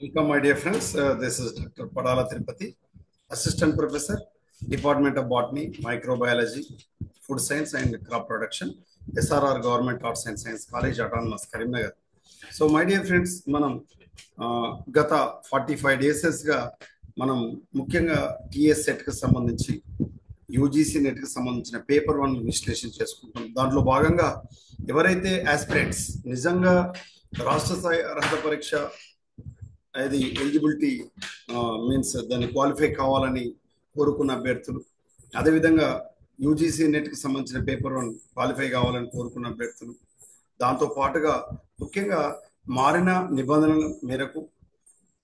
Welcome, my dear friends. This is Dr. Padala Tirupati, Assistant Professor, Department of Botany, Microbiology, Food Science and Crop Production, SRR Government Arts and Science College, Autonomous, Karimnagar. So my dear friends మనం గత 45 డేసెస్గా మనం ముఖ్యంగా TS సెట్కి సంబంధించి UGC నెట్కి సంబంధించిన paper 1 విశ్లేషణ చేసుకుంటాం. దాంట్లో భాగంగా ఎవరైతే ఆస్పిరెంట్స్ నిజంగా రాష్ట్ర స్థాయి అర్హత పరీక్ష అది ఎలిజిబిలిటీ మీన్స్ దాన్ని క్వాలిఫై కావాలని కోరుకున్న అభ్యర్థులు, అదేవిధంగా యూజీసీ నెట్కి సంబంధించిన పేపర్ 1 క్వాలిఫై కావాలని కోరుకున్న అభ్యర్థులు, దాంతో పాటుగా ముఖ్యంగా మారిన నిబంధనల మేరకు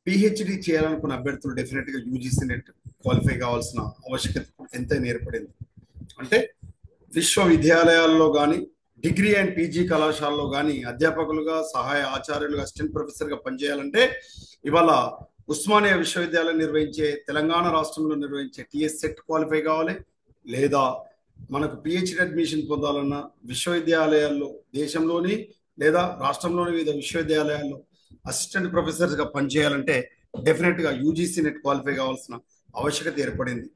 పిహెచ్డి చేయాలనుకున్న అభ్యర్థులు డెఫినెట్గా యూజీసీ నెట్ క్వాలిఫై కావాల్సిన ఆవశ్యకత ఎంతైనా ఏర్పడింది. అంటే విశ్వవిద్యాలయాల్లో కానీ డిగ్రీ అండ్ పీజీ కళాశాలలో కానీ అధ్యాపకులుగా, సహాయ ఆచార్యులుగా, అసిస్టెంట్ ప్రొఫెసర్గా పనిచేయాలంటే ఇవాళ ఉస్మానియా విశ్వవిద్యాలయం నిర్వహించే, తెలంగాణ రాష్ట్రంలో నిర్వహించే టీఎస్ సెట్ క్వాలిఫై కావాలి. లేదా మనకు పిహెచ్డి అడ్మిషన్ పొందాలన్న విశ్వవిద్యాలయాల్లో దేశంలోని లేదా రాష్ట్రంలోని వివిధ విశ్వవిద్యాలయాల్లో అసిస్టెంట్ ప్రొఫెసర్స్గా పనిచేయాలంటే డెఫినెట్గా యూజీసీ నెట్ క్వాలిఫై కావాల్సిన ఆవశ్యకత ఏర్పడింది.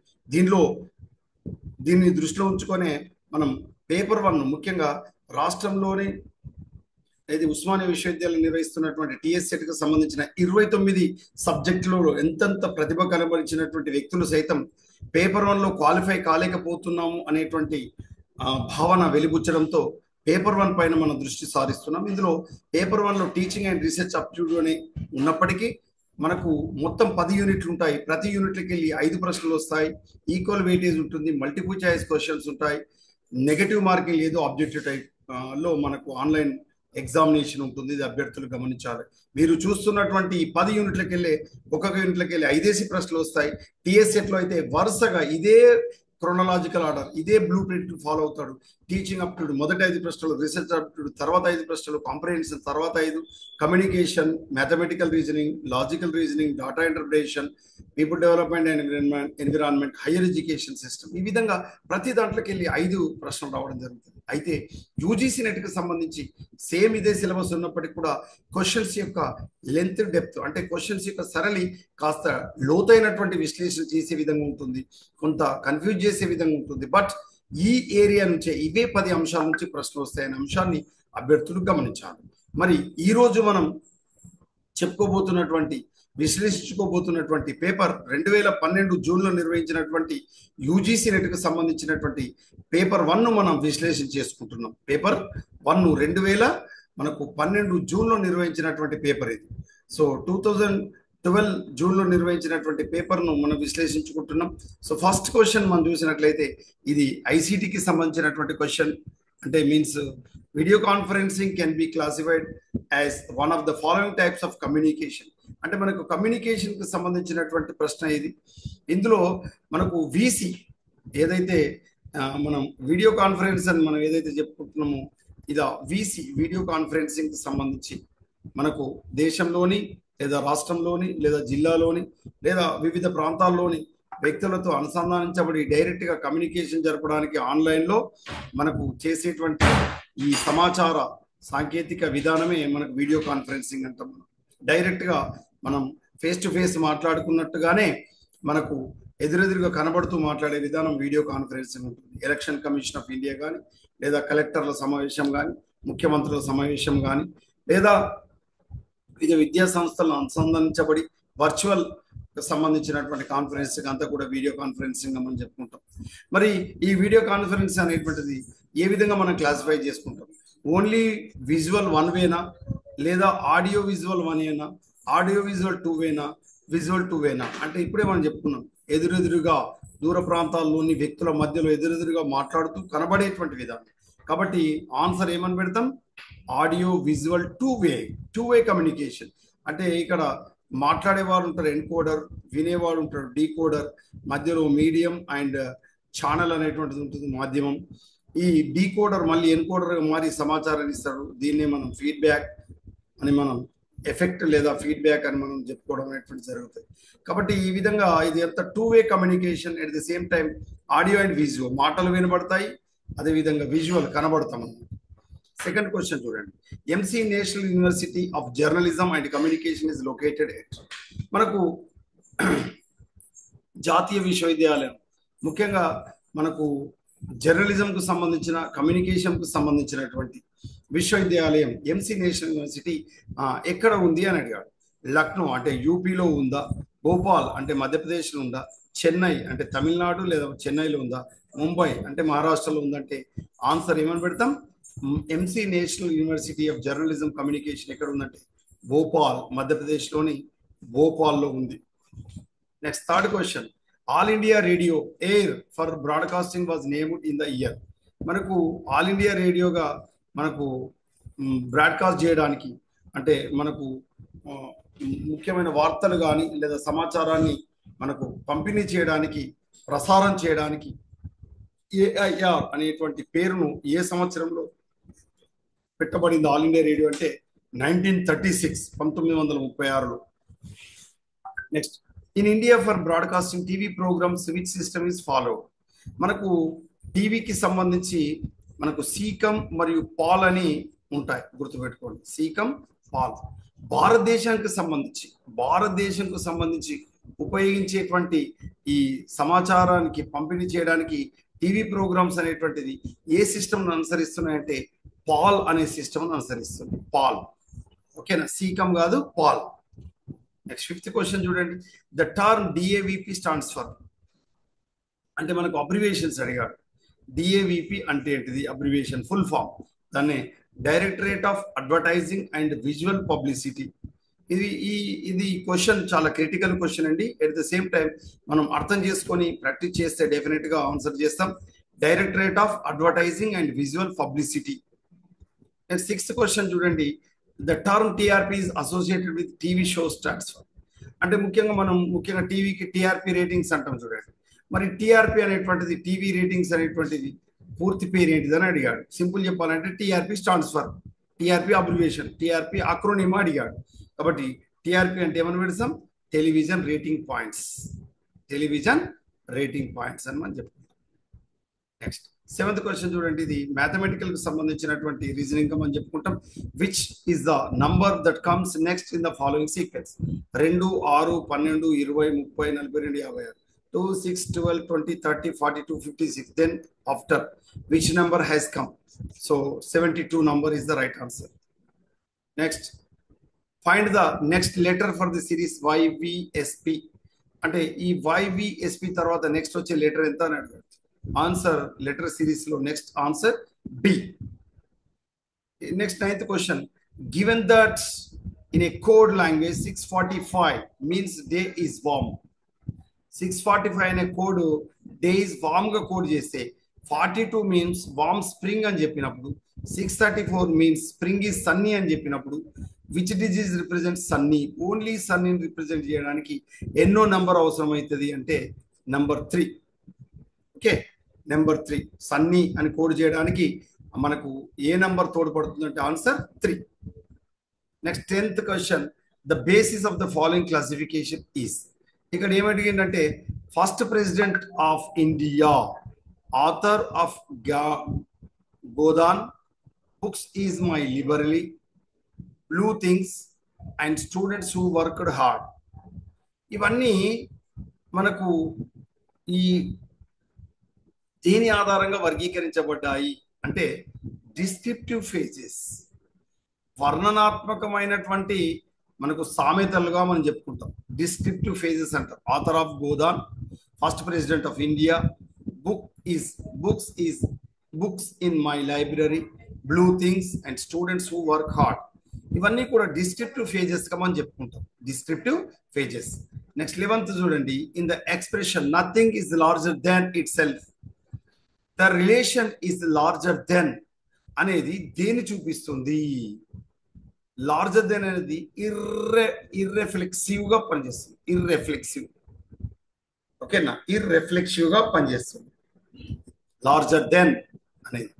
దీన్ని దృష్టిలో ఉంచుకొనే మనం పేపర్ 1 ముఖ్యంగా రాష్ట్రంలోని ఇది ఉస్మానియా విశ్వవిద్యాలయం నిర్వహిస్తున్నటువంటి టీఎస్ సెట్కి సంబంధించిన 29 సబ్జెక్టులలో ఎంతంత ప్రతిభ కనబరిచినటువంటి వ్యక్తులు సైతం పేపర్ 1లో క్వాలిఫై కాలేకపోతున్నాము అనేటువంటి భావన వెలిబుచ్చడంతో పేపర్ 1 పైన మనం దృష్టి సారిస్తున్నాం. ఇందులో పేపర్ 1లో టీచింగ్ అండ్ రీసెర్చ్ అప్టిట్యూడ్ అని ఉన్నప్పటికీ మనకు మొత్తం 10 యూనిట్లు ఉంటాయి. ప్రతి యూనిట్లకి వెళ్ళి 5 ప్రశ్నలు వస్తాయి. ఈక్వల్ వెయిటేజ్ ఉంటుంది, మల్టిపుల్ చాయిస్ క్వశ్చన్స్ ఉంటాయి, నెగటివ్ మార్కింగ్ లేదు, ఆబ్జెక్టివ్ టైప్ లో మనకు ఆన్లైన్ ఎగ్జామినేషన్ ఉంటుంది. ఇది అభ్యర్థులు గమనించాలి. మీరు చూస్తున్నటువంటి 10 యూనిట్లకి వెళ్ళి ఒక్కొక్క యూనిట్లకి వెళ్ళి 5 ప్రశ్నలు వస్తాయి. టీఎస్ సెట్లో అయితే వరుసగా ఇదే క్రోనలాజికల్ ఆర్డర్, ఇదే బ్లూ ప్రింట్ ఫాలో అవుతాడు. టీచింగ్ అప్టిట్యూడ్ మొదటి 5 ప్రశ్నలు, రీసెర్చ్ అప్టిట్యూడ్ తర్వాత 5 ప్రశ్నలు, కాంప్రహెన్షన్ తర్వాత 5, communication, mathematical reasoning, logical reasoning, data interpretation, people development and environment, higher education system, ఈ విధంగా ప్రతి దాంట్లోకి వెళ్ళి 5 ప్రశ్నలు రావడం జరుగుతుంది. అయితే యూజీసీ నెట్కి సంబంధించి సేమ్ ఇదే సిలబస్ ఉన్నప్పటికీ కూడా క్వశ్చన్స్ యొక్క లెంత్, డెప్త్, అంటే క్వశ్చన్స్ యొక్క సరళి కాస్త లోతైనటువంటి విశ్లేషణ చేసే విధంగా ఉంటుంది, కొంత కన్ఫ్యూజ్ చేసే విధంగా ఉంటుంది. బట్ ఈ ఏరియా నుంచే ఇవే 10 అంశాల నుంచి ప్రశ్నలు వస్తాయనే అంశాన్ని అభ్యర్థులు గమనించాలి. మరి ఈరోజు మనం విశ్లేషించుకోబోతున్నటువంటి పేపర్ 2012 జూన్లో నిర్వహించినటువంటి యూజీసీ నెట్కి సంబంధించినటువంటి పేపర్ 1 మనం విశ్లేషణ చేసుకుంటున్నాం. పేపర్ 1 2012 జూన్లో నిర్వహించినటువంటి పేపర్ ఇది. సో 2012 జూన్లో నిర్వహించినటువంటి పేపర్ను మనం విశ్లేషించుకుంటున్నాం. సో ఫస్ట్ క్వశ్చన్ మనం చూసినట్లయితే ఇది ఐసీటీకి సంబంధించినటువంటి క్వశ్చన్. అంటే means video conferencing can be classified as one of the following types of communication. అంటే మనకు కమ్యూనికేషన్కి సంబంధించినటువంటి ప్రశ్న ఇది. ఇందులో మనకు వీసీ ఏదైతే మనం వీడియో కాన్ఫరెన్స్ అని మనం ఏదైతే చెప్పుకుంటున్నామో ఇది వీసీ వీడియో కాన్ఫరెన్సింగ్కి సంబంధించి మనకు దేశంలోని లేదా రాష్ట్రంలోని లేదా జిల్లాలోని లేదా వివిధ ప్రాంతాల్లోని వ్యక్తులతో అనుసంధానించబడి డైరెక్ట్గా కమ్యూనికేషన్ జరపడానికి ఆన్లైన్లో మనకు చేసేటువంటి ఈ సమాచార సాంకేతిక విధానమే మనకు వీడియో కాన్ఫరెన్సింగ్ అంటాం. డైరెక్ట్గా మనం ఫేస్ టు ఫేస్ మాట్లాడుకున్నట్టుగానే మనకు ఎదురెదురుగా కనబడుతూ మాట్లాడే విధానం వీడియో కాన్ఫరెన్సింగ్ ఉంటుంది. ఎలక్షన్ కమిషన్ ఆఫ్ ఇండియా కానీ, లేదా కలెక్టర్ల సమావేశం కానీ, ముఖ్యమంత్రుల సమావేశం కానీ, లేదా వివిధ విద్యా సంస్థలను అనుసంధానించబడి వర్చువల్ సంబంధించినటువంటి కాన్ఫరెన్స్ అంతా కూడా వీడియో కాన్ఫరెన్సింగ్ మనం చెప్పుకుంటాం. మరి ఈ వీడియో కాన్ఫరెన్స్ అనేటువంటిది ఏ విధంగా మనం క్లాసిఫై చేసుకుంటాం? ఓన్లీ విజువల్ 1 వేనా, లేదా ఆడియో విజువల్ 1 వేనా, ఆడియో విజువల్ 2 వేనా, విజువల్ 2 వేనా? అంటే ఇప్పుడే మనం చెప్పుకున్నాం ఎదురెదురుగా దూర ప్రాంతాల్లోని వ్యక్తుల మధ్యలో ఎదురెదురుగా మాట్లాడుతూ కనబడేటువంటి విధానం. కాబట్టి ఆన్సర్ ఏమని పెడతాం? Audio visual 2 way communication. అంటే ఇక్కడ మాట్లాడేవాడు ఉంటారు ఎన్కోడర్, వినేవాడు ఉంటాడు డీకోడర్, మధ్యలో మీడియం అండ్ ఛానల్ అనేటువంటిది ఉంటుంది మాధ్యమం. ఈ డీకోడర్ మళ్ళీ ఎన్కోడర్గా మారి సమాచారాన్ని ఇస్తాడు. దీన్నే మనం ఫీడ్బ్యాక్ అని మనం ఎఫెక్ట్ లేదా ఫీడ్బ్యాక్ అని మనం చెప్పుకోవడం అనేటువంటి జరుగుతుంది. కాబట్టి ఈ విధంగా ఇది అంత 2 way communication. At the same time audio and visual, మాటలు వినబడతాయి, అదేవిధంగా విజువల్ కనబడతాం. సెకండ్ క్వశ్చన్ చూడండి. MC National University of Journalism and Communication is located at. మనకు జాతీయ విశ్వవిద్యాలయం ముఖ్యంగా మనకు జర్నలిజంకు సంబంధించిన కమ్యూనికేషన్కు సంబంధించినటువంటి విశ్వవిద్యాలయం ఎంసీ నేషనల్ యూనివర్సిటీ ఎక్కడ ఉంది అని అడిగాడు. లక్నో అంటే యూపీలో ఉందా, భోపాల్ అంటే మధ్యప్రదేశ్లో ఉందా, చెన్నై అంటే తమిళనాడు లేదా చెన్నైలో ఉందా, ముంబై అంటే మహారాష్ట్రలో ఉందంటే ఆన్సర్ ఏమని పెడతాం? MC National University of journalism communication ఎక్కడ ఉందంటే భోపాల్, మధ్యప్రదేశ్లోని భోపాల్లో ఉంది. Next third question. All India radio air for broadcasting was named in the year. మనకు ఆల్ ఇండియా రేడియోగా మనకు బ్రాడ్కాస్ట్ చేయడానికి అంటే మనకు ముఖ్యమైన వార్తలు కానీ లేదా సమాచారాన్ని మనకు పంపిణీ చేయడానికి ప్రసారం చేయడానికి ఏఐఆర్ అనేటువంటి పేరును ఏ సంవత్సరంలో పెట్టబడింది ఆల్ ఇండియా రేడియో అంటే 1936, 1936లో. Next, in India for broadcasting TV programmes which system is follow. మనకు టీవీకి సంబంధించి మనకు సీకం మరియు పాల్ అని ఉంటాయి, గుర్తుపెట్టుకోండి. సీకం, పాల్. భారతదేశానికి సంబంధించి ఉపయోగించేటువంటి ఈ సమాచారానికి పంపిణీ చేయడానికి టీవీ ప్రోగ్రామ్స్ అనేటువంటిది ఏ సిస్టమ్ అనుసరిస్తున్నాయంటే పాల్ అనే సిస్టమ్ అనుసరిస్తుంది. పాల్, ఓకేనా? సీకం కాదు, పాల్. నెక్స్ట్ ఫిఫ్త్ క్వశ్చన్ చూడండి. The term DAVP stands for. అంటే మనకు అబ్రివేషన్స్ అడిగాడు. డిఏవిపి అంటే ఏంటిది? Abbreviation full form. దాన్ని Directorate of Advertising and Visual Publicity. ఇది క్వశ్చన్ చాలా క్రిటికల్ క్వశ్చన్ అండి. ఎట్ ద సేమ్ టైం మనం అర్థం చేసుకొని ప్రాక్టీస్ చేస్తే డెఫినెట్ గా ఆన్సర్ చేస్తాం. Directorate of Advertising and Visual Publicity. Next sixth question చూడండి. The term TRP is associated with TV show stats for. అంటే ముఖ్యంగా టీవీకి టీఆర్పీ రేటింగ్స్ అంటాం చూడండి. మరి టీఆర్పీ అనేటువంటిది, టీవీ రేటింగ్స్ అనేటువంటిది పూర్తి పేరు ఏంటిదని అడిగాడు. సింపుల్ చెప్పాలంటే TRP stands for. TRP abbreviation, TRP acronym అడిగాడు. కాబట్టి టీఆర్పీ అంటే ఏమని పెడతాం? Television rating points. Television rating points అని మనం చెప్పుకుంటాం. నెక్స్ట్ సెవెంత్ క్వశ్చన్ చూడండి. ఇది మ్యాథమెటికల్ కి సంబంధించినటువంటి రీజనింగ్ మనం చెప్పుకుంటాం. Which is the number that comes next in the following sequence. 2, 6, 12, 20, 30, 42, 56. 2, 6, 12, 20, 30, 42, 56. Then after which number has come? So 72 number is the right answer. Next, find the next letter for the series YVSP. అంటే ఈ YVSP తర్వాత next వచ్చే letter ఎంత అని అడిగారు. Answer letter series లో next answer B. Next ninth question. Given that in a code language 645 means day is warm. 645 అనే code day is warm గా కోడ్ చేస్తే 42 మీన్స్ వార్మ్ స్ప్రింగ్ అని చెప్పినప్పుడు, 634 మీన్స్ స్ప్రింగ్ ఈజ్ సన్నీ అని చెప్పినప్పుడు which disease represent sunny. Only సన్నీని represent చేయడానికి ఎన్నో నంబర్ అవసరం అవుతుంది అంటే నెంబర్ 3. ఓకే, నెంబర్ 3 సన్నీ అని కోడ్ చేయడానికి మనకు ఏ నంబర్ తోడ్పడుతుంది అంటే answer 3. Next 10th question. The basis of the following classification is. ఇక్కడ ఏమడిగిందంటే first president of India, author of Godaan, books is my liberally, blue things and students who worked hard. ఇవన్నీ మనకు ఈ దేని ఆధారంగా వర్గీకరించబడ్డాయి అంటే డిస్క్రిప్టివ్ ఫేజెస్, వర్ణనాత్మకమైనటువంటి మనకు సామెతలుగా మనం చెప్పుకుంటాం. డిస్క్రిప్టివ్ ఫేజెస్ అంటారు. Author of Godaan, first president of India, books in my library, blue things and students who work hard. ఇవన్నీ కూడా డిస్క్రిప్టివ్ ఫేజెస్ గా మనం చెప్పుకుంటాం. Descriptive phases. నెక్స్ట్ 11th చూడండి. In the expression nothing is larger than it self, the relation is larger than అనేది దేని చూపిస్తుంది? Larger than అనేది ఇర్రెఫ్లెక్సివ్ గా పనిచేస్తుంది. ఇర్రెఫ్లెక్సివ్, ఓకేనా? ఇర్రెఫ్లెక్సివ్ గా పనిచేస్తుంది లార్జర్ దెన్ అనేది.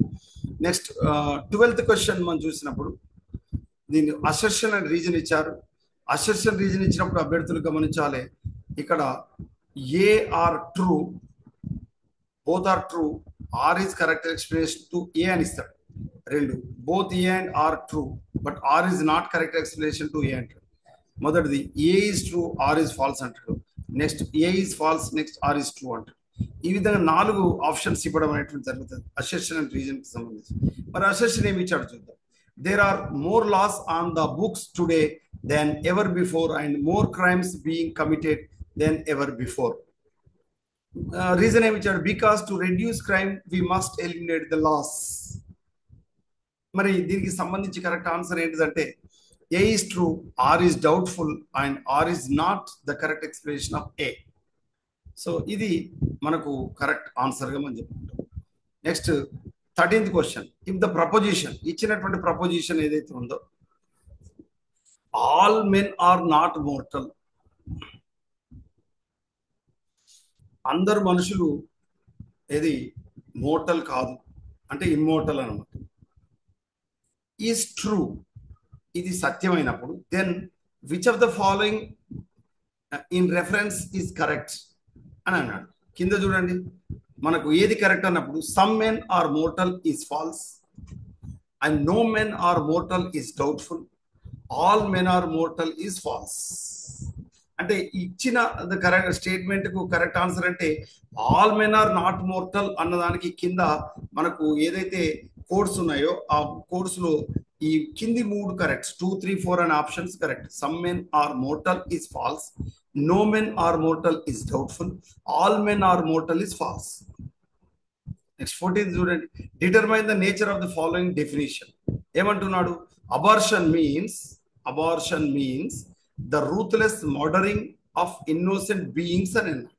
నెక్స్ట్ 12th క్వశ్చన్ మనం చూసినప్పుడు దీన్ని అసర్షన్ అండ్ రీజన్ ఇచ్చారు. అసర్షన్ రీజన్ ఇచ్చినప్పుడు అభ్యర్థులు గమనించాలి. ఇక్కడ A R true, both are true, R is correct explanation to A అని ఇస్తాడు. రెండు both A and R true but R is not correct explanation to A అంటాడు. మొదటిది A is true R is false అంటాడు. Next A is false next R is true అంటాడు. ఈ విధంగా 4 options ఇవ్వడం అనేటువంటి జరుగుతుంది అసెర్షన్ అండ్ రీజన్ కి సంబంధించి. మరి అసెర్షన్ ఏమి ఇచ్చాడు చూద్దాం. There are more laws on the books today than ever before and more crimes being committed than ever before. Reason ఏమి ఇచ్చాడు? Because to reduce crime we must eliminate the laws. మరి దీనికి సంబంధించి కరెక్ట్ ఆన్సర్ ఏంటిదంటే A is true R is doubtful and R is not the correct explanation of A. So ఇది మనకు correct ఆన్సర్గా మనం చెప్పుకుంటాం. Next 13th question. If the proposition ఇచ్చినటువంటి ప్రపోజిషన్ ఏదైతే ఉందో all men are not mortal, అందరు మనుషులు ఏది మోర్టల్ కాదు అంటే ఇమ్మోర్టల్ అనమాట, ఈజ్ ట్రూ ఇది సత్యమైనప్పుడు then which of the following in reference is correct అని అన్నాడు. కింద చూడండి మనకు ఏది కరెక్ట్ అన్నప్పుడు some men are mortal is false and no men are mortal is doubtful, all men are mortal is false. అంటే ఇచ్చిన కరెక్ట్ స్టేట్మెంట్ కు కరెక్ట్ ఆన్సర్ అంటే all men are not mortal అన్నదానికి కింద మనకు ఏదైతే కోడ్స్ ఉన్నాయో ఆ కోడ్స్ లో ఈ కింది 3 కరెక్ట్ 2, 3, 4 అనే options correct. Some men are mortal is false, no men are mortal is doubtful, all men are mortal is false. Next 14th చూడండి. Determine the nature of the following definition. ఏమంటున్నాడు? Abortion means the ruthless murdering of innocent beings అని అన్నాడు.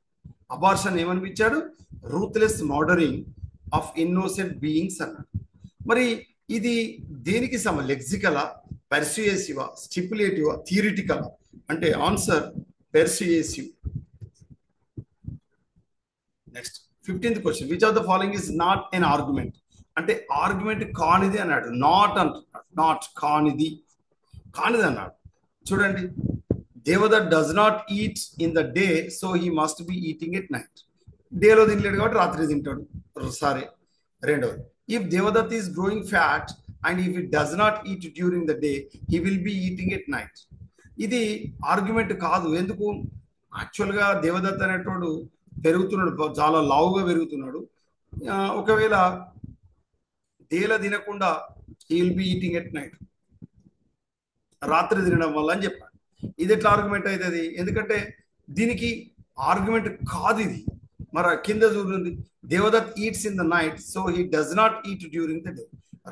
Abortion ఏమనిపించాడు? Ruthless murdering of innocent beings అన్నాడు. మరి ఇది దేనికి లెక్సికలా, పెర్సుయేసివా, స్టిపులేటివా, థియరిటికలా అంటే answer persuasive. Next 15th question. Which of the following is not an argument అంటే ఆర్గ్యుమెంట్ కానిది అన్నాడు. నాట్ అంటున్నాడు, నాట్ కానిది అన్నాడు. చూడండి Devdutt does not eat in the day so he must be eating at night. డేలో తినలేడు కాబట్టి రాత్రి తింటాడు. సరే. రెండవది if Devadatta is growing fat and if it does not eat during the day he will be eating at night. ఇది argument కాదు. ఎందుకు? యాక్చువల్గా దేవదత్త అనేటోడు పెరుగుతున్నాడు, చాలా లావుగా పెరుగుతున్నాడు. ఒకవేళ డేలో తినకుండా he will be eating at night, రాత్రి తినడం వల్ల అని చెప్పాడు. ఇది ఎట్లా ఆర్గ్యుమెంట్ అవుతుంది? ఎందుకంటే దీనికి ఆర్గ్యుమెంట్ కాదు ఇది. మరి కింద చూడండి Devdutt eats in the night so he does not eat during the day,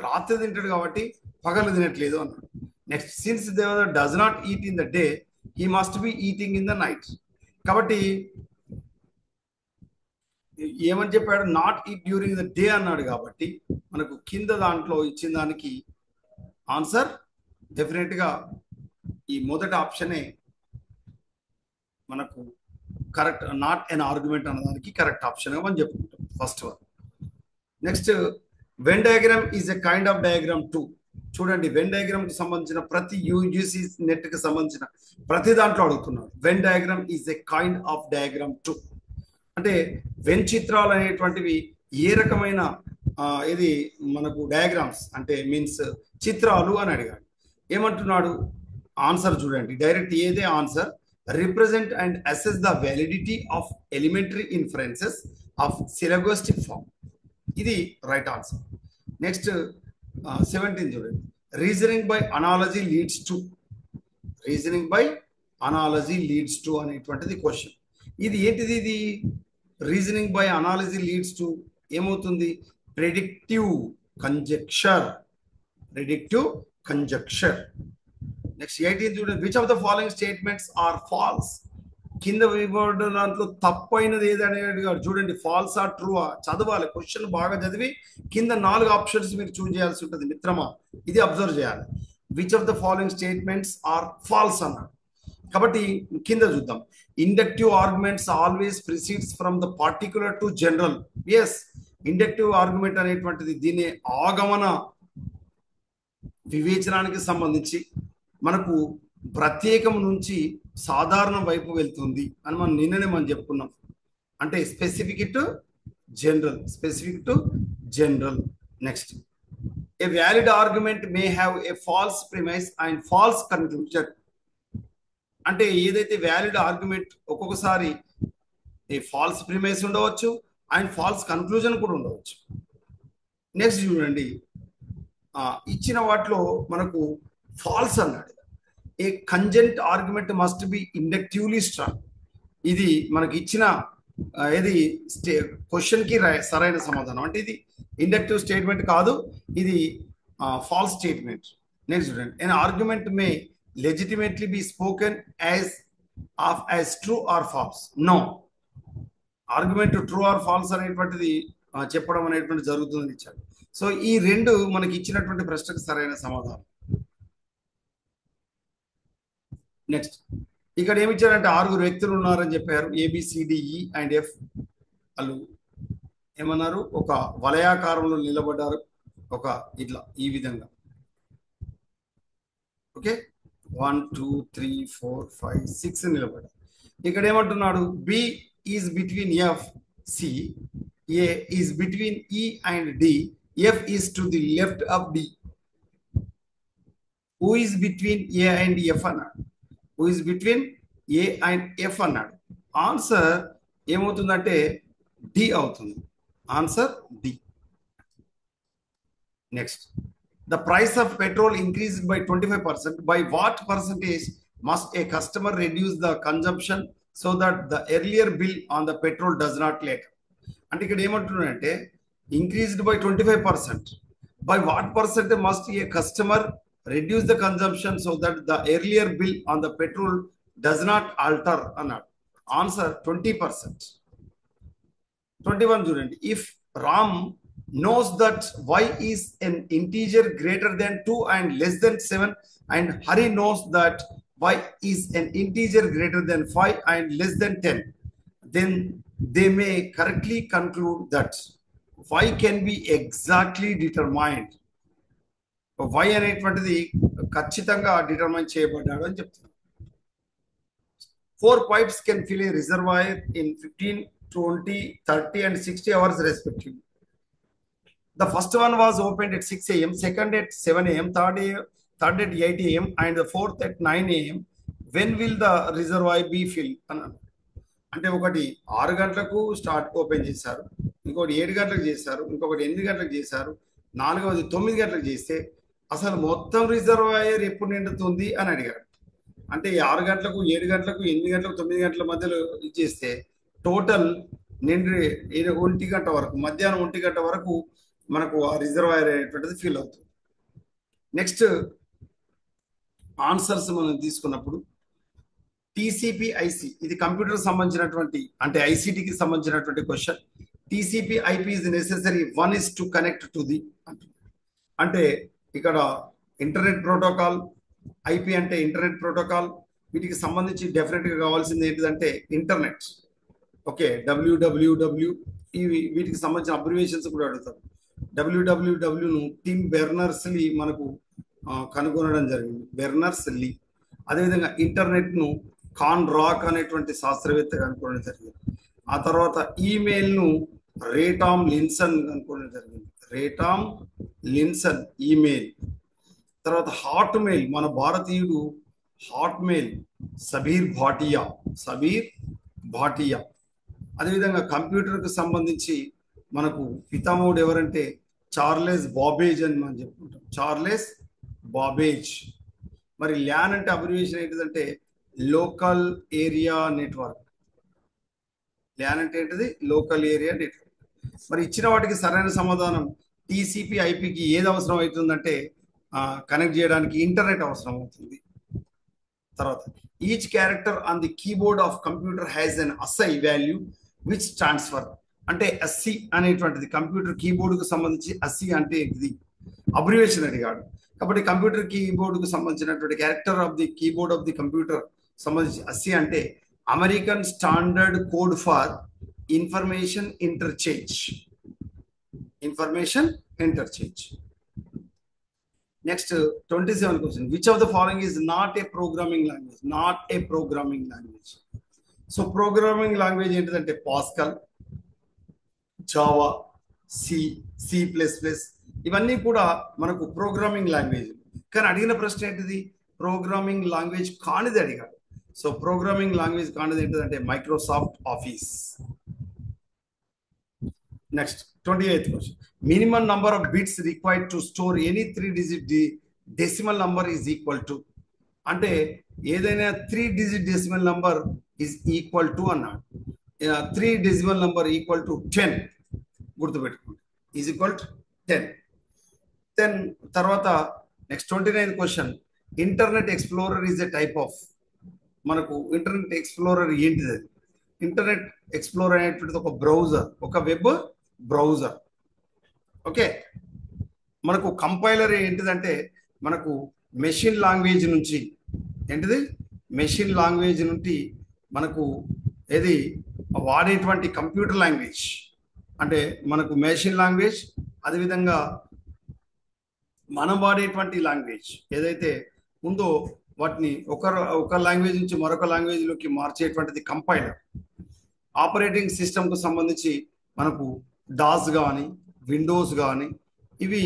రాత్రి తింటాడు కాబట్టి పగలు తినట్లేదు అన్నాడు. Next since Devdutt does not eat in the day he must be eating in the night. కాబట్టి ఏమని చెప్పాడు? Not eat during the day అన్నాడు. కాబట్టి మనకు కింద దాంట్లో ఇచ్చిన దానికి ఆన్సర్ డెఫినెట్ గా ఈ మొదటి ఆప్షనే మనకు కరెక్ట్. నాట్ ఎన్ ఆర్గ్యుమెంట్ అన్నదానికి కరెక్ట్ ఆప్షన్ మనం చెప్పుకుంటాం first one. Next Venn diagram is a kind of diagram two. చూడండి వెన్ డయాగ్రామ్ కి సంబంధించిన ప్రతి యూజీసీ నెట్ కి సంబంధించిన ప్రతి దాంట్లో అడుగుతున్నాడు. Venn diagram is a kind of diagram two అంటే వెన్ చిత్రాలు అనేటువంటివి ఏ రకమైన ఇది మనకు డయాగ్రామ్స్ అంటే మీన్స్ చిత్రాలు అని అడిగాడు. ఏమంటున్నాడు? ఆన్సర్ చూడండి డైరెక్ట్ ఏదే answer. Represent and assess the validity of elementary inferences of syllogistic form. ఇది రైట్ ఆన్సర్. నెక్స్ట్ 17 చూడండి. Reasoning by analogy leads to అనేటువంటిది క్వశ్చన్. ఇది ఏంటిది? ఇది reasoning by analogy leads to ఏమవుతుంది? Predictive conjecture. నెక్స్ట్ 18 చూడండి. Which of the following statements are false. కింద దాంట్లో తప్పైనది ఏది అనేది చూడండి. ఫాల్స్ ఆర్ ట్రూ చదవాలి. క్వశ్చన్ బాగా చదివి కింద 4 ఆప్షన్స్ మీరు చూస్ చేయాల్సి ఉంటుంది మిత్రమా. ఇది అబ్జర్వ్ చేయాలి. Which of the following statements are false అన్నాడు. కాబట్టి కింద చూద్దాం. Inductive arguments always precedes from the particular to general. Yes, inductive argument అనేటువంటిది దీన్ని ఆగమన వివేచనానికి సంబంధించి మనకు ప్రత్యేకం నుంచి సాధారణం వైపు వెళ్తుంది అని మనం నిన్ననే చెప్పుకున్నాం. అంటే specific to general. Next A valid argument may have a false premise and false conclusion. అంటే ఏదైతే వ్యాలిడ్ ఆర్గ్యుమెంట్ ఒక్కొక్కసారి ఏ ఫాల్స్ ప్రిమైస్ ఉండవచ్చు అండ్ ఫాల్స్ కన్క్లూజన్ కూడా ఉండవచ్చు. నెక్స్ట్ చూడండి, ఇచ్చిన వాటిలో మనకు ఫాల్స్ అన్నాడు. ఏ కంజెంట్ ఆర్గ్యుమెంట్ మస్ట్ బి ఇండక్టివ్లీ స్ట్రాంగ్. ఇది మనకి ఇచ్చిన ఇది క్వశ్చన్కి సరైన సమాధానం. అంటే ఇది ఇండక్టివ్ స్టేట్మెంట్ కాదు, ఇది ఫాల్స్ స్టేట్మెంట్. నెక్స్ట్ చూడండి, an argument may legitimately be spoken as true or false. No, argument true or false అనేటువంటిది చెప్పడం అనేటువంటి జరుగుతుందని ఇచ్చాడు. సో ఈ రెండు మనకి ఇచ్చినటువంటి ప్రశ్నకు సరైన సమాధానం. నెక్స్ట్ ఇక్కడ ఏమి ఇచ్చారంటే 6 వ్యక్తులు ఉన్నారని చెప్పారు. ABCDE and F. వాళ్ళు ఏమన్నారు, ఒక వలయాకారంలో నిలబడ్డారు, ఒక ఇట్లా ఈ విధంగా. ఓకే, 1 2 3 4 5 6 నిలబడ్డారు. ఇక్కడ ఏమంటున్నాడు, B is between F, C, A is between E and D, F is to the left of D. Who is between A and F అన్నాడు. Who is between A and F అన్నాడు. Answer ఏమవుతుందంటే D అవుతుంది. Answer D. Next, the price of petrol increased by 25%. By what percentage must a customer reduce the consumption so that the earlier bill on the petrol does not later? అంటే ఇక్కడ ఏమంటున్నాడంటే increased by 25%. By what percent must a customer reduce the consumption so that the earlier bill on the petrol does not alter అన్నాడు. Answer 20%. 21 చూడండి, if Ram knows that y is an integer greater than 2 and less than 7 and Hari knows that y is an integer greater than 5 and less than 10, then they may correctly conclude that y can be exactly determined. y అనేటువంటిది ఖచ్చితంగా determine చేయబడ్డాడు అని చెప్తున్నారు. 4 pipes can fill a reservoir in 15, 20, 30 and 60 hours respectively. The first one was opened at 6 a.m., second at 7 a.m., third at 8 a.m. and the fourth at 9 a.m. When will the reservoir be filled? అంటే ఒకటి 6 గంటలకు start open చేశారు, ఇంకొకటి 7 గంటలకు చేశారు, ఇంకొకటి 8 గంటలకు చేశారు, 4వది 9 గంటలకు చేస్తే అసలు మొత్తం రిజర్వాయర్ ఎప్పుడు నిండుతుంది అని అడిగారు. అంటే 6 గంటలకు 7 గంటలకు 8 గంటలకు 9 గంటల మధ్యలో ఇచ్చేస్తే టోటల్ నిండి 1 గంట వరకు, మధ్యాహ్నం 1 గంట వరకు మనకు ఆ రిజర్వాయర్ అనేటువంటిది ఫీల్ అవుతుంది. నెక్స్ట్ ఆన్సర్స్ మనం తీసుకున్నప్పుడు TCP/IP, ఇది కంప్యూటర్ సంబంధించినటువంటి అంటే ఐసిటికి సంబంధించినటువంటి question. TCP/IP is necessary, one is to connect to the అంటే ఇక్కడ ఇంటర్నెట్ ప్రోటోకాల్, IP అంటే ఇంటర్నెట్ ప్రోటోకాల్, వీటికి సంబంధించి డెఫినెట్గా కావాల్సింది ఏంటిదంటే ఇంటర్నెట్. ఓకే, WWW ఇవి వీటికి సంబంధించిన అబ్రివేషన్స్ కూడా అడుగుతారు. WWWను టిమ్ బెర్నర్స్-లీ మనకు కనుగొనడం జరిగింది, బెర్నర్స్-లీ. అదేవిధంగా ఇంటర్నెట్ను కాన్ రాక్ అనేటువంటి శాస్త్రవేత్త కనుగొనడం జరిగింది. ఆ తర్వాత ఈమెయిల్ను రేటామ్ లిన్సన్ కనుగొనడం జరిగింది, రేటామ్ లిన్సన్ ఈమెయిల్. తర్వాత హాట్ మెయిల్, మన భారతీయుడు హాట్ మెయిల్ సబీర్ భాటియా. అదేవిధంగా కంప్యూటర్కి సంబంధించి మనకు పితామహుడు ఎవరంటే చార్లెస్ బాబేజ్ అని మనం చెప్పుకుంటాం, చార్లెస్ బాబేజ్. మరి ల్యాన్ అంటే అబ్రివేషన్ ఏంటిదంటే లోకల్ ఏరియా నెట్వర్క్. ల్యాన్ అంటే ఏంటిది, లోకల్ ఏరియా నెట్వర్క్. మరి ఇచ్చిన వాటికి సరైన సమాధానం TCP/IPకి ఏది అవసరం అవుతుందంటే కనెక్ట్ చేయడానికి ఇంటర్నెట్ అవసరం అవుతుంది. తర్వాత each character on the keyboard of computer has an అసై value which transfer. అంటే SC అనేటువంటిది కంప్యూటర్ కీబోర్డుకు సంబంధించి SC అంటే ఏంటిది అబ్రివేషన్ అడిగాడు. కాబట్టి కంప్యూటర్ కీబోర్డుకు సంబంధించినటువంటి character of the keyboard of the computer సంబంధించి SC అంటే American standard code for information interchange. Next 27 question, which of the following is not A programming language. So programming language ఏంటిదంటే pascal, Java, C, C++, ఇవన్నీ కూడా మనకు programming language. కానీ అడిగిన ప్రశ్న ఏంటిది? ప్రోగ్రామింగ్ లాంగ్వేజ్ కానిది అడిగాడు. సో ప్రోగ్రామింగ్ లాంగ్వేజ్ కానిది ఏంటిదంటే Microsoft office. Next 28th question. Minimum number of bits required to store any 3-digit decimal number is equal to, అంటే ఏదైనా 3-digit decimal number is equal to అన్నాడు. 3 డెసిమల్ నంబర్ ఈక్వల్ టు 10 గుర్తుపెట్టుకోండి, is equal to 10. Then తర్వాత next 29th question. Internet Explorer is a type of, మనకు internet explorer ఏంటిది? Internet explorer అనేటువంటిది ఒక browser, ఒక వెబ్ బ్రౌజర్. ఓకే, మనకు compiler ఏంటిదంటే మనకు మెషిన్ లాంగ్వేజ్ నుంచి, ఏంటిది మెషిన్ లాంగ్వేజ్ నుండి మనకు ఏది వాడేటువంటి కంప్యూటర్ లాంగ్వేజ్, అంటే మనకు మెషిన్ లాంగ్వేజ్, అదేవిధంగా మనం వాడేటువంటి లాంగ్వేజ్ ఏదైతే ఉందో వాటిని ఒక లాంగ్వేజ్ నుంచి మరొక లాంగ్వేజ్లోకి మార్చేటువంటిది కంపైలర్. ఆపరేటింగ్ సిస్టమ్కు సంబంధించి మనకు డాస్ కానీ విండోస్ కానీ ఇవి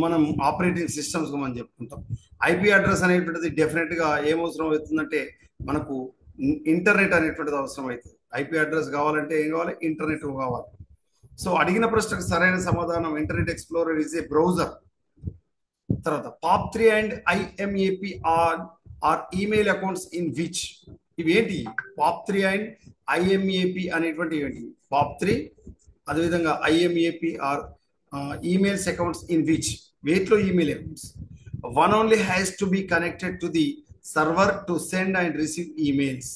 మనం ఆపరేటింగ్ సిస్టమ్స్ మనం చెప్పుకుంటాం. ఐపీ అడ్రస్ అనేటువంటిది డెఫినెట్గా ఏమవసరం అవుతుందంటే మనకు ఇంటర్నెట్ అనేటువంటిది అవసరం అవుతుంది. ఐపీ అడ్రస్ కావాలంటే ఏం కావాలి? ఇంటర్నెట్ కావాలి. సో అడిగిన ప్రశ్నకు సరైన సమాధానం Internet Explorer is a browser. తర్వాత POP3 and IMAP are email accounts in which, ఇవేంటి? POP3 అండ్ IMAP అనేటువంటి ఏంటి? POP3 అదేవిధంగా IMAP are emails accounts in which, వేటిలో email accounts? One only has to be connected to the server to send and receive emails.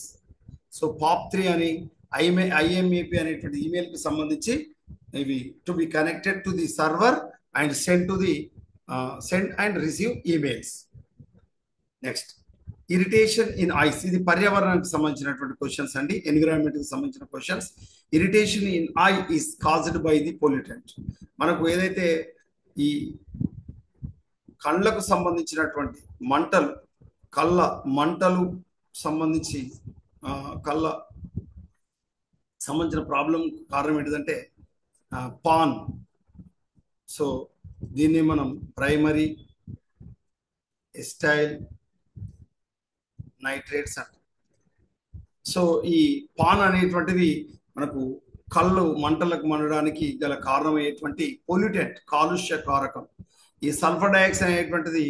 So POP3 అని IMAP అనేటువంటి ఈమెయిల్కి సంబంధించి ఇవి to be connected to the server and send and receive emails. Next irritation in ice, ఇది పర్యావరణానికి సంబంధించినటువంటి questions అండి, environment కి సంబంధించిన questions. Irritation in I is caused by the pollutant, మనకు ఏదైతే ఈ కళ్ళకు సంబంధించినటువంటి కళ్ళ మంటలు సంబంధించి కళ్ళ సంబంధించిన ప్రాబ్లం కారణం ఏంటిదంటే పాన్. సో దీన్ని మనం ప్రైమరీ ఎస్టైల్ నైట్రేట్స్ అంట. సో ఈ పాన్ అనేటువంటిది మనకు కళ్ళు మంటలకు మండడానికి గల కారణమయ్యేటువంటి పొల్యూటెంట్, కాలుష్య కారకం. ఈ సల్ఫర్ డైఆక్సైడ్ అనేటువంటిది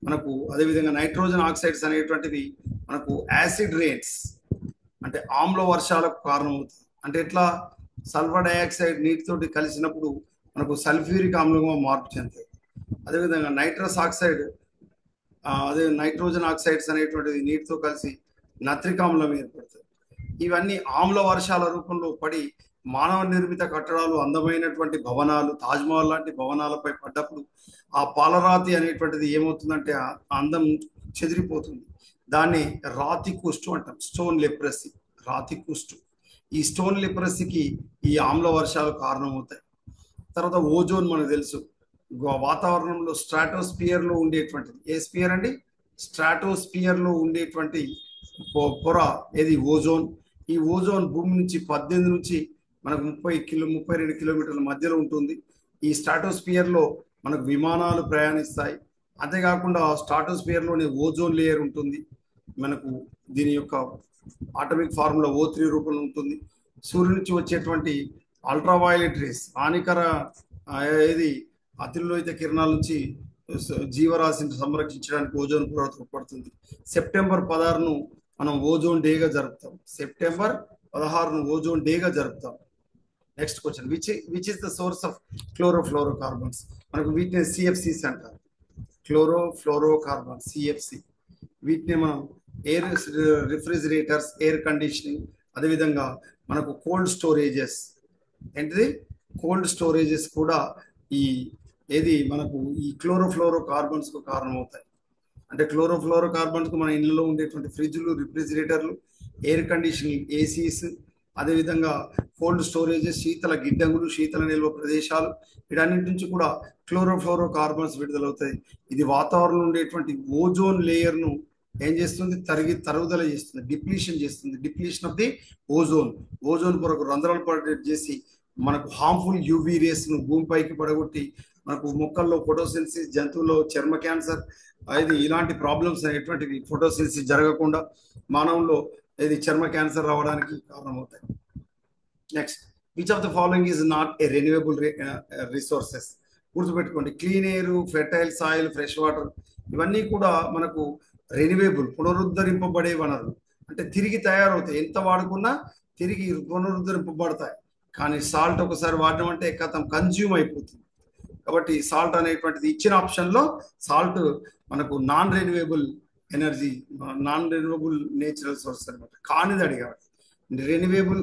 మనకు, అదేవిధంగా నైట్రోజన్ ఆక్సైడ్స్ అనేటువంటివి మనకు యాసిడ్ రెయిన్స్ అంటే ఆమ్ల వర్షాలకు కారణమవుతుంది. అంటే ఎట్లా? సల్ఫర్ డైఆక్సైడ్ నీటితోటి కలిసినప్పుడు మనకు సల్ఫ్యూరిక్ ఆమ్లంగా మార్పు చెందుతాయి. అదేవిధంగా నైట్రస్ ఆక్సైడ్ అదే నైట్రోజన్ ఆక్సైడ్స్ అనేటువంటిది నీటితో కలిసి నత్రిక ఆమ్లం ఏర్పడుతుంది. ఇవన్నీ ఆమ్ల వర్షాల రూపంలో పడి మానవ నిర్మిత కట్టడాలు, అందమైనటువంటి భవనాలు, తాజ్మహల్ లాంటి భవనాలపై పడ్డప్పుడు ఆ పాలరాతి అనేటువంటిది ఏమవుతుందంటే అందం చెదిరిపోతుంది. దాన్ని రాతి కుష్టు అంటాం, స్టోన్ లెప్రసీ, రాతి కుష్టు. ఈ స్టోన్ లెప్రసీకి ఈ ఆమ్ల వర్షాలు కారణమవుతాయి. తర్వాత ఓజోన్ మనకు తెలుసు, వాతావరణంలో స్ట్రాటోస్పియర్ లో ఉండేటువంటిది, ఏ స్పియర్ అండి? స్ట్రాటోస్పియర్ లో ఉండేటువంటి పొర ఏది? ఓజోన్. ఈ ఓజోన్ భూమి నుంచి 18 నుంచి మనకు 32 కిలోమీటర్ల మధ్యలో ఉంటుంది. ఈ స్ట్రాటోస్పియర్ లో మనకు విమానాలు ప్రయాణిస్తాయి. అంతేకాకుండా స్ట్రాటోస్పియర్ లోనే ఓజోన్ లేయర్ ఉంటుంది. మనకు దీని యొక్క ఆటమిక్ ఫార్ములా O3 రూపంలో ఉంటుంది. సూర్యుడి నుంచి వచ్చేటువంటి అల్ట్రావైలెట్ రేస్, హానికర ఏది అతిలోహిత కిరణాల నుంచి జీవరాశిని సంరక్షించడానికి ఓజోన్ పొర తోడ్పడుతుంది. సెప్టెంబర్ 16ను మనం ఓజోన్ డేగా జరుపుతాం. సెప్టెంబర్ 16ను ఓజోన్ డేగా జరుపుతాం. Next question, which is the source of chlorofluorocarbons? మనకు వీటిని CFCs అంటారు, క్లోరోఫ్లోరోకార్బన్, CFC. వీటిని మనం ఎయిర్ రిఫ్రిజిరేటర్స్, ఎయిర్ కండిషనింగ్, అదేవిధంగా మనకు కోల్డ్ స్టోరేజెస్, ఏంటిది? కోల్డ్ స్టోరేజెస్ కూడా ఏది మనకు ఈ క్లోరోఫ్లోరోకార్బన్స్ కు కారణమవుతాయి. అంటే క్లోరోఫ్లోరోకార్బన్స్ కు మన ఇళ్లలో ఉండేటువంటి ఫ్రిడ్జ్లు, రిఫ్రిజిరేటర్లు, ఎయిర్ కండిషనింగ్, ఏసీస్, అదేవిధంగా కోల్డ్ స్టోరేజెస్, శీతల గిడ్డంగులు, శీతల నిల్వ ప్రదేశాలు, వీటన్నిటి నుంచి కూడా క్లోరోఫ్లోరోకార్బన్స్ విడుదలవుతాయి. ఇది వాతావరణంలో ఉండేటువంటి ఓజోన్ లేయర్ ను ఏం చేస్తుంది? తరుగుదల చేస్తుంది, డిప్లీషన్ చేస్తుంది. డిప్లీషన్ ఆఫ్ ది ఓజోన్ పొరకు రంధ్రాలు పడేట్ చేసి మనకు హార్మ్ఫుల్ యూవీ రేస్ను భూమిపైకి పడగొట్టి మనకు మొక్కల్లో ఫోటోసిన్సిస్, జంతువుల్లో చర్మ క్యాన్సర్, ఇది ఇలాంటి ప్రాబ్లమ్స్ అనేటువంటివి ఫోటోసిన్సిస్ జరగకుండా మానవుల్లో ఇది చర్మ క్యాన్సర్ రావడానికి కారణమవుతాయి. Next, which of the following is not a renewable resources? గుర్తుపెట్టుకోండి, clean air, fertile soil, fresh water ఇవన్నీ కూడా మనకు రెన్యూవబుల్, పునరుద్ధరింపబడే వనరులు. అంటే తిరిగి తయారవుతాయి, ఎంత వాడుకున్నా తిరిగి పునరుద్ధరింపబడతాయి. కానీ సాల్ట్ ఒకసారి వాడడం అంటే కథం కన్జ్యూమ్ అయిపోతుంది. కాబట్టి సాల్ట్ అనేటువంటిది ఇచ్చిన ఆప్షన్లో సాల్ట్ మనకు non renewable energy, non renewable natural source అనమాట. కానిది అడిగాడు, రెన్యూవబుల్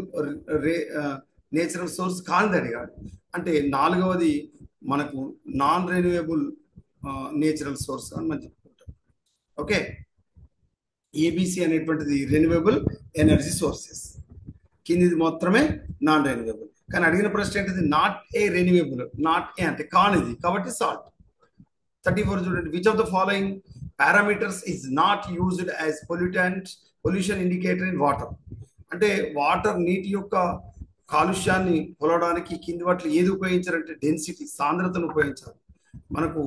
నేచురల్ సోర్స్ కానిది అడిగాడు. అంటే నాలుగవది మనకు నాన్ రెన్యూవబుల్ నేచురల్ సోర్స్ అని మనం చెప్పుకుంటాం. ఓకే, ఏబిసి అనేటువంటిది రెన్యూవబుల్ ఎనర్జీ సోర్సెస్, కిందిది మాత్రమే నాన్ రెన్యూవబుల్. కానీ అడిగిన ప్రశ్న ఏంటిది? Not a renewable, not a అంటే కానిది, కాబట్టి సాల్ట్. 34 చూడండి, which of the following parameters is not used as pollution indicator in water? అంటే వాటర్, నీటి యొక్క కాలుష్యాన్ని కొలవడానికి కింది వాటిలో ఏది ఉపయోగించారంటే డెన్సిటీ, సాంద్రతను ఉపయోగించాలి. మనకు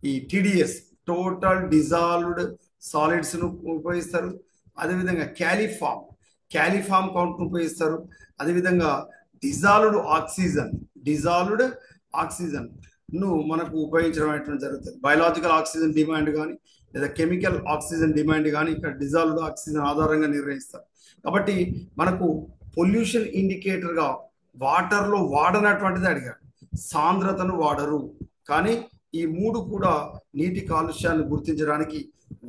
ఈ టిడిఎస్, టోటల్ డిజాల్వ్డ్ సాలిడ్స్ను ఉపయోగిస్తారు. అదేవిధంగా క్యాలిఫామ్ కౌంట్ను ఉపయోగిస్తారు. అదేవిధంగా డిజాల్వ్డ్ ఆక్సిజన్ ను మనకు ఉపయోగించడం అనేటువంటి జరుగుతుంది. బయలాజికల్ ఆక్సిజన్ డిమాండ్ కానీ లేదా కెమికల్ ఆక్సిజన్ డిమాండ్ కానీ ఇక్కడ డిజాల్వ్డ్ ఆక్సిజన్ ఆధారంగా నిర్వహిస్తారు. కాబట్టి మనకు పొల్యూషన్ ఇండికేటర్గా వాటర్లో వాడనటువంటిది అడిగాడు. సాంద్రతను వాడరు, కానీ ఈ మూడు కూడా నీటి కాలుష్యాన్ని గుర్తించడానికి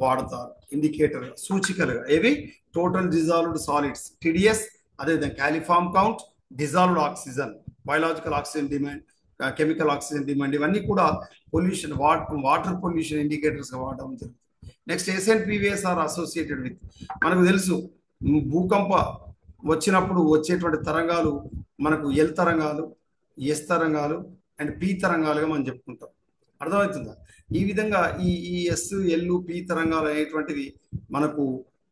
వాడతారు ఇండికేటర్గా, సూచికలుగా. ఏవి? టోటల్ డిజాల్వ్డ్ సాలిడ్స్ టిడిఎస్, అదేవిధంగా coliform count, dissolved oxygen, biological oxygen demand, chemical oxygen demand, ఇవన్నీ కూడా పొల్యూషన్ వాటర్ పొల్యూషన్ ఇండికేటర్స్గా వాడడం జరుగుతుంది. Next, SNPVS are associated with, మనకు తెలుసు భూకంప వచ్చినప్పుడు వచ్చేటువంటి తరంగాలు మనకు ఎల్ తరంగాలు, ఎస్ తరంగాలు అండ్ పి తరంగాలుగా మనం చెప్పుకుంటాం. అర్థమవుతుందా? ఈ విధంగా ఈ ఎస్, ఎల్, పి తరంగాలు అనేటువంటివి మనకు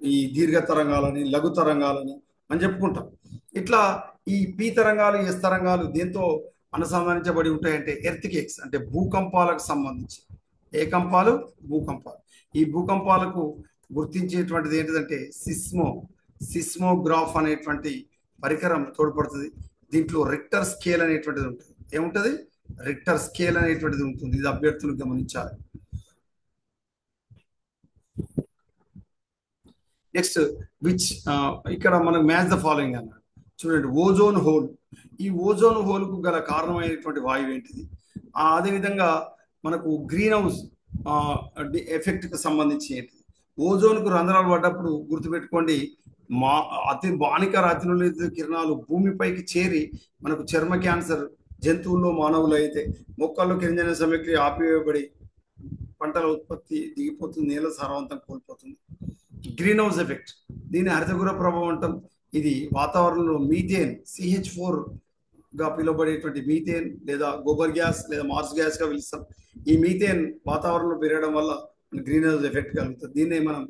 ఈ దీర్ఘ తరంగాలని, లఘు తరంగాలని మనం చెప్పుకుంటాం. ఇట్లా ఈ పి తరంగాలు, ఎస్ తరంగాలు దేంతో అనుసంధానించబడి ఉంటాయంటే ఎర్త్క్వేక్స్, అంటే భూకంపాలకు సంబంధించి. ఏ కంపాలు? భూకంపాలు. ఈ భూకంపాలకు గుర్తించేటువంటిది ఏంటిదంటే సిస్మోగ్రాఫ్ అనేటువంటి పరికరం తోడ్పడుతుంది. దీంట్లో రిక్టర్ స్కేల్ అనేటువంటిది ఉంటుంది. ఏముంటుంది? రిక్టర్ స్కేల్ అనేటువంటిది ఉంటుంది. ఇది అభ్యర్థులు గమనించాలి. నెక్స్ట్, ఇక్కడ మనకు మ్యాచ్ ద ఫాలోయింగ్ అన్నాడు. చూడండి, ఓజోన్ హోల్. ఈ ఓజోన్ హోల్కు గల కారణమైనటువంటి వాయువు ఏంటిది? అదేవిధంగా మనకు గ్రీన్ హౌస్ ఎఫెక్ట్కి సంబంధించి ఏంటిది? ఓజోన్కు రంధ్రాలు పడ్డప్పుడు గుర్తుపెట్టుకోండి, హానికర అతినులేత కిరణాలు భూమిపైకి చేరి మనకు చర్మ క్యాన్సర్, జంతువుల్లో, మానవులు అయితే మొక్కల్లో కిరణజన్య సమీక్రియ ఆపివేయబడి పంటల ఉత్పత్తి దిగిపోతుంది, నేల సారవంతం కోల్పోతుంది. గ్రీన్ హౌస్ ఎఫెక్ట్, దీని హరితగృహ ప్రభావం అంటాం. ఇది వాతావరణంలో మీథేన్, CH4 గా పిలువబడేటువంటి మీథేన్ లేదా గోబర్ గ్యాస్ లేదా మార్స్ గ్యాస్ గా పిలుస్తాం. ఈ మీథేన్ వాతావరణంలో పెరగడం వల్ల గ్రీన్ హౌస్ ఎఫెక్ట్ కలుగుతుంది. దీన్నే మనం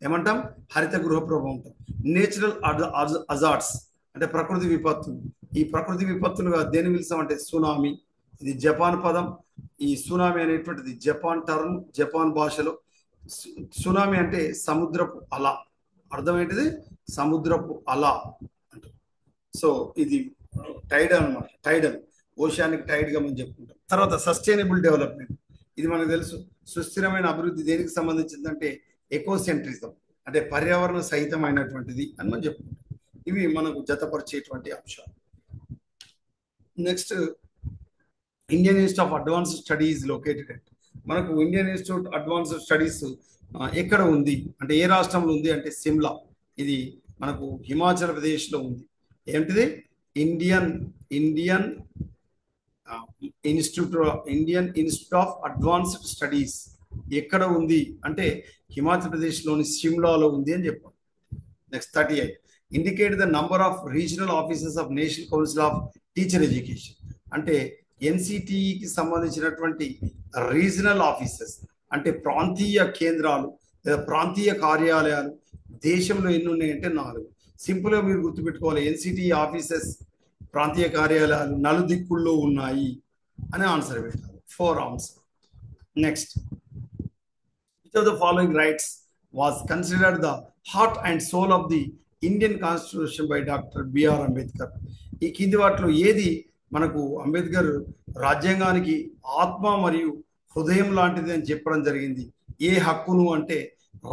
ఏమంటాం? హరిత గృహ ప్రభావం అంటాం. నేచురల్ అజార్ట్స్ అంటే ప్రకృతి విపత్తులు. ఈ ప్రకృతి విపత్తులుగా దేని పిలుస్తామంటే సునామీ. ఇది జపాన్ పదం. ఈ సునామీ అనేటువంటిది జపాన్ టర్మ్, జపాన్ భాషలో. సునామీ అంటే సముద్రపు అల, అర్థం ఏంటిది? సముద్రపు అల అంట. సో ఇది టైడల్ అన్నమాట, టైడల్, ఓషానిక్ టైడ్ గా మనం చెప్పుకుంటాం. తర్వాత సస్టైనబుల్ డెవలప్మెంట్, ఇది మనకు తెలుసు. సుస్థిరమైన అభివృద్ధి దేనికి సంబంధించిందంటే ఎకోసెంట్రిజం, అంటే పర్యావరణ సహితమైనటువంటిది అని మనం చెప్పుకుంటాం. ఇవి మనకు జతపరిచేటువంటి అంశాలు. Next, Indian institute of advanced studies located at, మనకు ఇండియన్ ఇన్స్టిట్యూట్ అడ్వాన్స్డ్ స్టడీస్ ఎక్కడ ఉంది అంటే ఏ రాష్ట్రంలో ఉంది అంటే సిమ్లా. ఇది మనకు హిమాచల్ ప్రదేశ్లో ఉంది. ఏంటిది? Indian institute of advanced studies ఎక్కడ ఉంది అంటే హిమాచల్ ప్రదేశ్లోని సిమ్లాలో ఉంది అని చెప్పాం. Next 38, indicate the number of regional offices of national council of teacher education, అంటే ఎన్సిటికి సంబంధించినటువంటి రీజనల్ ఆఫీసెస్ అంటే ప్రాంతీయ కేంద్రాలు లేదా ప్రాంతీయ కార్యాలయాలు దేశంలో ఎన్ని ఉన్నాయంటే 4. సింపుల్గా మీరు గుర్తుపెట్టుకోవాలి, ఎన్సిటి ఆఫీసెస్ ప్రాంతీయ కార్యాలయాలు నలుదిక్కుల్లో ఉన్నాయి అని ఆన్సర్ పెట్టాలి. 4 answer. Next, which of the following rights was considered the heart and soul of the Indian Constitution by Dr. B.R. Ambedkar? ఈ కింది వాటిలో ఏది మనకు అంబేద్కర్ రాజ్యాంగానికి ఆత్మ మరియు హృదయం లాంటిది అని చెప్పడం జరిగింది? ఏ హక్కును అంటే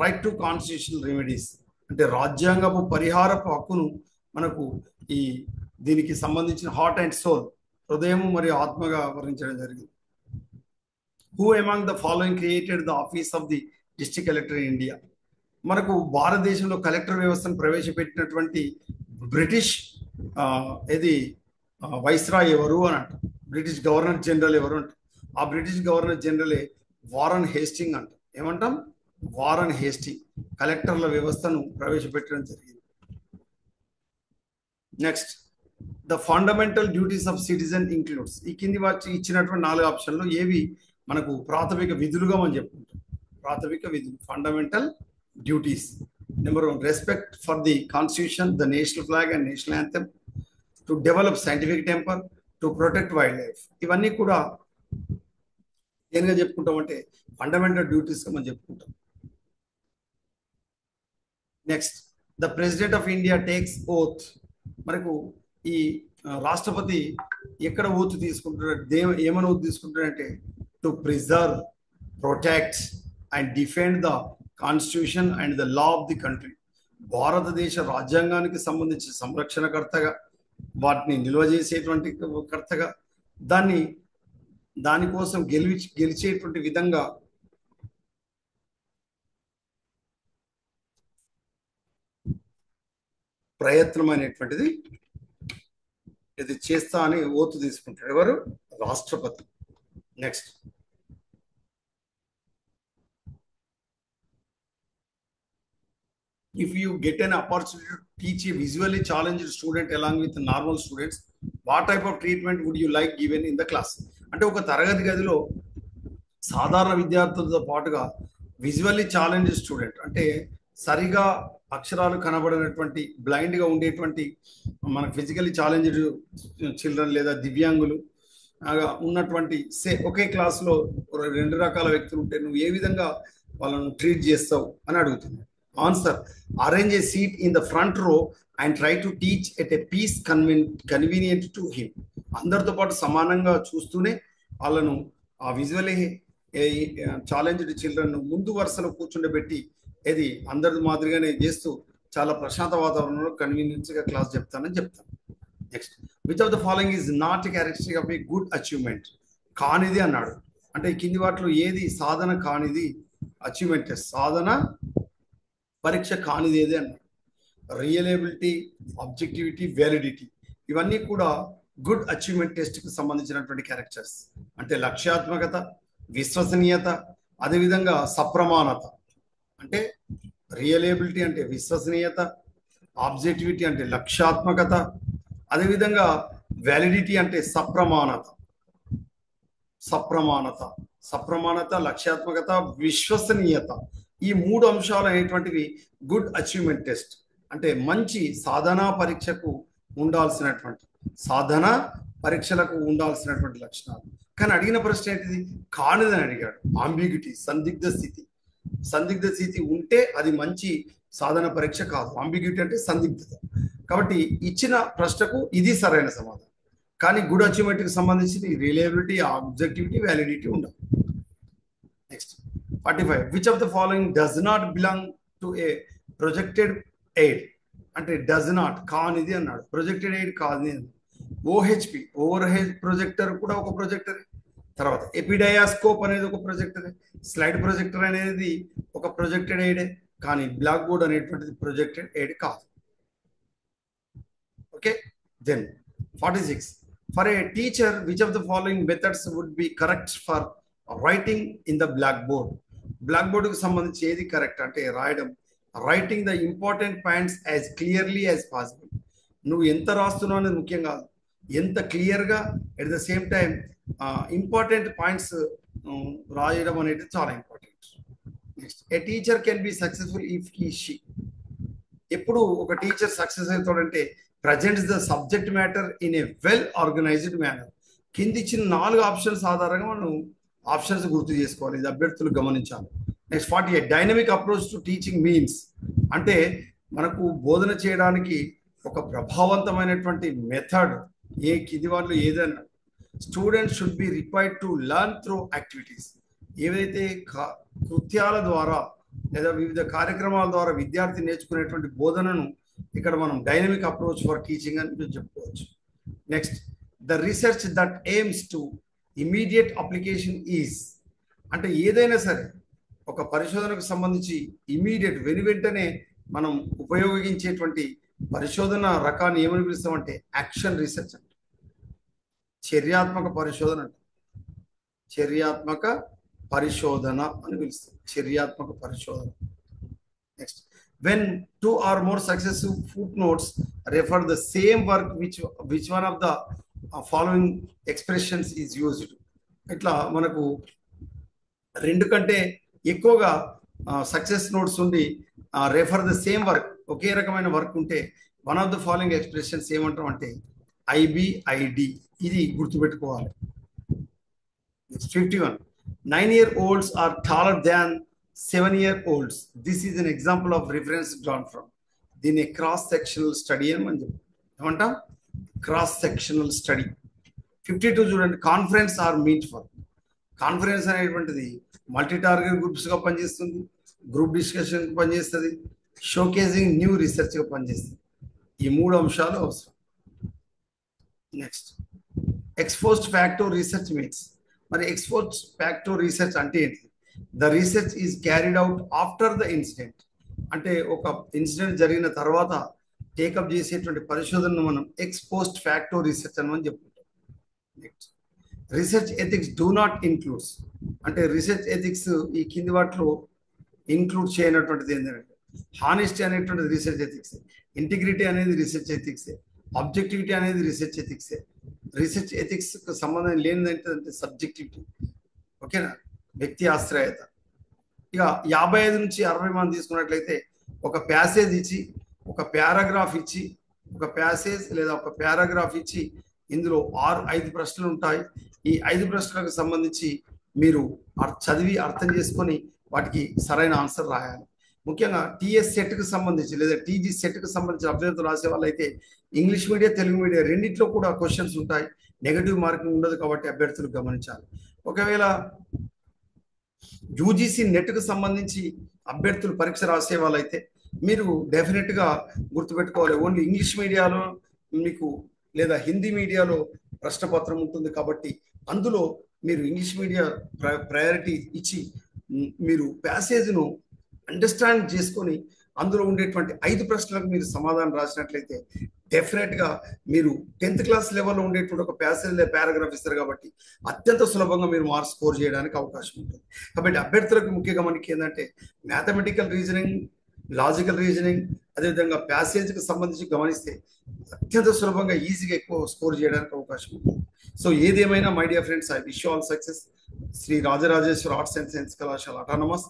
రైట్ టు కాన్స్టిట్యూషనల్ రెమెడీస్, అంటే రాజ్యాంగపు పరిహారపు హక్కును మనకు ఈ దీనికి సంబంధించిన హార్ట్ అండ్ సోల్, హృదయం మరియు ఆత్మగా వర్ణించడం జరిగింది. Who among the following created the office of the district collector in India? మనకు భారతదేశంలో కలెక్టర్ వ్యవస్థను ప్రవేశపెట్టినటువంటి బ్రిటిష్ ఇది వైస్రాయ్ ఎవరు అని అంట, బ్రిటిష్ గవర్నర్ జనరల్ ఎవరు అంట. ఆ బ్రిటిష్ గవర్నర్ జనరలే వారన్ హేస్టింగ్ అంట. ఏమంటాం? వారన్ హేస్టింగ్ కలెక్టర్ల వ్యవస్థను ప్రవేశపెట్టడం జరిగింది. Next, the fundamental duties of citizen includes. ఈ కింది వచ్చి ఇచ్చినటువంటి 4 ఆప్షన్లు ఏవి మనకు ప్రాథమిక విధులుగా మనం చెప్పుకుంటాం? ప్రాథమిక విధులు, fundamental duties. Number 1, respect for the constitution, the national flag and national anthem, to develop scientific temper, to protect wildlife. ఇవన్నీ కూడా దేనిగా చెప్పుకుంటాం అంటే ఫండమెంటల్ డ్యూటీస్గా మనం చెప్పుకుంటాం. Next, the president of India takes oath. మనకు ఈ రాష్ట్రపతి ఎక్కడ ఓత్ తీసుకుంటున్నాడు, ఏమైనా ఓత్ తీసుకుంటాడంటే to preserve, protect and defend the constitution and the law of the country. భారతదేశ రాజ్యాంగానికి సంబంధించిన సంరక్షణకర్తగా, వాటిని నిల్వ చేసేటువంటి కర్తగా, దానికోసం గెలిచేటువంటి విధంగా ప్రయత్నం అనేటువంటిది ఇది చేస్తా అని ఓతు తీసుకుంటాడు. ఎవరు? రాష్ట్రపతి. Next, if you get an opportunity to teach a visually challenged student along with normal students, what type of treatment would you like given in the class? అంటే ఒక తరగతి గదిలో సాధారణ విద్యార్థులతో పాటుగా విజువల్లీ ఛాలెంజ్డ్ స్టూడెంట్ అంటే సరిగా అక్షరాలు కనబడినటువంటి, బ్లైండ్గా ఉండేటువంటి, మనకు ఫిజికల్లీ ఛాలెంజ్డ్ చిల్డ్రన్ లేదా దివ్యాంగులు ఉన్నటువంటి ఒకే క్లాస్లో 2 రకాల వ్యక్తులు ఉంటే నువ్వు ఏ విధంగా వాళ్ళను ట్రీట్ చేస్తావు అని అడుగుతున్నాడు. Answer, arrange a seat in the front row and try to teach at a pace convenient to him. అందరితో పాటు సమానంగా చూస్తూనే వాళ్ళను ఆ విజువల్లీ ఛాలెంజ్డ్ చిల్డ్రన్ ముందు వరుసలో కూర్చుండబెట్టి ఇది అందరి మాదిరిగానే చేస్తూ చాలా ప్రశాంత వాతావరణంలో కన్వీనియన్స్గా క్లాస్ చెప్తానని చెప్తాను. Next, which of the following is not characteristic of a good achievement? కానిది అన్నాడు. అంటే కింది వాటిలో ఏది సాధన కానిది? అచీవ్మెంట్ టెస్ట్, సాధన పరీక్ష కానిది ఏది అన్నాడు. రియలబిలిటీ, ఆబ్జెక్టివిటీ, వ్యాలిడిటీ, ఇవన్నీ కూడా గుడ్ అచీవ్మెంట్ టెస్ట్కి సంబంధించినటువంటి క్యారెక్టర్స్. అంటే లక్ష్యాత్మకత, విశ్వసనీయత, అదేవిధంగా సప్రమాణత. అంటే రియలబిలిటీ అంటే విశ్వసనీయత, ఆబ్జెక్టివిటీ అంటే లక్ష్యాత్మకత, అదేవిధంగా వ్యాలిడిటీ అంటే సప్రమాణత, లక్ష్యాత్మకత, విశ్వసనీయత. ఈ 3 అంశాలు అనేటువంటివి గుడ్ అచీవ్మెంట్ టెస్ట్ అంటే మంచి సాధనా పరీక్షలకు ఉండాల్సినటువంటి లక్షణాలు. కానీ అడిగిన ప్రశ్న ఏంటిది? కానిదని అడిగాడు. ఆంబిగ్యూటీ, సందిగ్ధ స్థితి ఉంటే అది మంచి సాధన పరీక్ష కాదు. ఆంబిగ్యూటీ అంటే సందిగ్ధత. కాబట్టి ఇచ్చిన ప్రశ్నకు ఇది సరైన సమాధానం. కానీ గుడ్ అచీవ్మెంట్కి సంబంధించి రిలయబిలిటీ, ఆబ్జెక్టివిటీ, వ్యాలిడిటీ ఉండాలి. Next, 45, which of the following does not belong to A projected aid? అంటే డస్ నాట్ కానిది అన్నాడు. ప్రొజెక్టెడ్ ఎయిడ్ కాదు. ఓహెచ్పి, ఓవర్ హెడ్ ప్రొజెక్టర్ కూడా ఒక ప్రొజెక్టరే. తర్వాత ఎపిడయాస్కోప్ అనేది ఒక ప్రొజెక్టరే. స్లైడ్ ప్రొజెక్టర్ అనేది ఒక ప్రొజెక్టెడ్ ఎయిడే. కానీ బ్లాక్ బోర్డ్ అనేటువంటిది ప్రొజెక్టెడ్ ఎయిడ్ కాదు. Okay, then 46, for a teacher which of the following methods would be correct for writing in the black board? Black బోర్డుకు సంబంధించి ఏది కరెక్ట్ అంటే రాయడం. Writing the important points as clearly as possible. నువ్వు ఎంత రాస్తున్నావు అనేది ముఖ్యం కాదు, ఎంత క్లియర్గా at the same time important points రాయడం అనేది చాలా important. Next, a teacher can be successful if he she. ఎప్పుడు ఒక టీచర్ సక్సెస్ అవుతాడంటే presents the subject matter in a well organised manner. కింది ఇచ్చిన 4 ఆప్షన్స్ ఆధారంగా మనం ఆప్షన్స్ గుర్తు చేసుకోవాలి, ఇది అభ్యర్థులు గమనించాలి. Next 48 dynamic approach to teaching means అంటే మనకు బోధన చేయడానికి ఒక ప్రభావవంతమైనటువంటి మెథడ్ కింది వాళ్ళు ఏదైనా students should be required to learn through activities. ఏవైతే కృత్యాల ద్వారా లేదా వివిధ కార్యక్రమాల ద్వారా విద్యార్థి నేర్చుకునేటువంటి బోధనను ఇక్కడ మనం డైనమిక్ అప్రోచ్ ఫర్ టీచింగ్ అని చెప్పుకోవచ్చు. Next the research that AIIMS to immediate application is అంటే ఏదైనా సరే ఒక పరిశోధనకు సంబంధించి ఇమీడియట్ వెనువెంటనే మనం ఉపయోగించేటువంటి పరిశోధన రకాన్ని ఏమని పిలుస్తామంటే యాక్షన్ రీసెర్చ్ అంటే చర్యాత్మక పరిశోధన అంటే చర్యాత్మక పరిశోధన అని పిలుస్తాం, చర్యాత్మక పరిశోధన. Next when 2 or more successive footnotes refer the same work which one of the following expressions is used. ఇట్లా మనకు 2 కంటే ఎక్కువగా సక్సెస్ నోట్స్ ఉండి రెఫర్ ద సేమ్ వర్క్ ఒకే రకమైన వర్క్ ఉంటే one of the following expressions ఏమంటాం అంటే ఐబిఐడి, ఇది గుర్తుపెట్టుకోవాలి. 51 9-year-olds are taller than 7-year-olds. This is an example of reference drawn from. దీన్ని క్రాస్ సెక్షనల్ స్టడీ అని మనం చెప్తాం. ఏమంటాం? Cross sectional study. 52 చూడండి, conference or meet for. Conference అనేటువంటిది మల్టీ టార్గెట్ గ్రూప్స్గా పనిచేస్తుంది, గ్రూప్ డిస్కషన్ పనిచేస్తుంది, షోకేసింగ్ న్యూ రీసెర్చ్గా పనిచేస్తుంది. ఈ 3 అంశాలు అవసరం. Next ex post facto research means. మరి ఎక్స్పోస్ట్ ఫ్యాక్టో రీసెర్చ్ అంటే ఏంటి? The research is carried out after the incident అంటే ఒక ఇన్సిడెంట్ జరిగిన తర్వాత టేకప్ చేసేటువంటి పరిశోధనను మనం ఎక్స్పోస్ట్ ఫ్యాక్టో రీసెర్చ్ అని మనం చెప్పుకుంటాం. Next research ethics do not includes అంటే రీసెర్చ్ ఎథిక్స్ ఈ కింది వాటిలో ఇన్క్లూడ్ చేయనటువంటిది ఏంటంటే హానెస్టీ అనేటువంటిది రీసెర్చ్ ఎథిక్సే, ఇంటిగ్రిటీ అనేది రీసెర్చ్ ఎథిక్సే, ఆబ్జెక్టివిటీ అనేది రీసెర్చ్ ఎథిక్సే. రీసెర్చ్ ఎథిక్స్కి సంబంధం లేనిదంటే సబ్జెక్టివిటీ, ఓకేనా, వ్యక్తి ఆశ్రయత. ఇక 55 నుంచి 60 మంది తీసుకున్నట్లయితే ఒక ప్యాసేజ్ ఇచ్చి ఒక పారాగ్రాఫ్ ఇచ్చి ఒక ప్యాసేజ్ లేదా ఒక పారాగ్రాఫ్ ఇచ్చి ఇందులో 5 ప్రశ్నలు ఉంటాయి. ఈ 5 ప్రశ్నలకు సంబంధించి మీరు చదివి అర్థం చేసుకొని వాటికి సరైన ఆన్సర్ రాయాలి. ముఖ్యంగా టీఎస్ సెట్కి సంబంధించి లేదా టీజీ సెట్కి సంబంధించిన అభ్యర్థులు రాసే వాళ్ళైతే ఇంగ్లీష్ మీడియం తెలుగు మీడియం రెండిట్లో కూడా క్వశ్చన్స్ ఉంటాయి, నెగటివ్ మార్కింగ్ ఉండదు కాబట్టి అభ్యర్థులు గమనించాలి. ఒకవేళ యూజీసీ నెట్కు సంబంధించి అభ్యర్థులు పరీక్ష రాసే వాళ్ళైతే మీరు డెఫినెట్గా గుర్తుపెట్టుకోవాలి, ఓన్లీ ఇంగ్లీష్ మీడియాలో మీకు లేదా హిందీ మీడియాలో ప్రశ్నపత్రం ఉంటుంది కాబట్టి అందులో మీరు ఇంగ్లీష్ మీడియా ప్రయారిటీ ఇచ్చి మీరు ప్యాసేజ్ను అండర్స్టాండ్ చేసుకొని అందులో ఉండేటువంటి 5 ప్రశ్నలకు మీరు సమాధానం రాసినట్లయితే డెఫినెట్గా మీరు 10th క్లాస్ లెవెల్లో ఉండేటువంటి ఒక ప్యాసేజ్ పారాగ్రాఫ్ ఇస్తారు కాబట్టి అత్యంత సులభంగా మీరు మార్క్స్ స్కోర్ చేయడానికి అవకాశం ఉంటుంది. కాబట్టి అభ్యర్థులకు ముఖ్యంగా మనకి ఏంటంటే మ్యాథమెటికల్ రీజనింగ్, లాజికల్ రీజనింగ్, అదేవిధంగా ప్యాసేజ్కి సంబంధించి గమనిస్తే అత్యంత సులభంగా ఈజీగా ఎక్కువ స్కోర్ చేయడానికి అవకాశం ఉంటుంది. సో ఏదేమైనా my dear friends, I wish you all success. Shri Rajarajeshwara arts and science కళాశాల autonomous,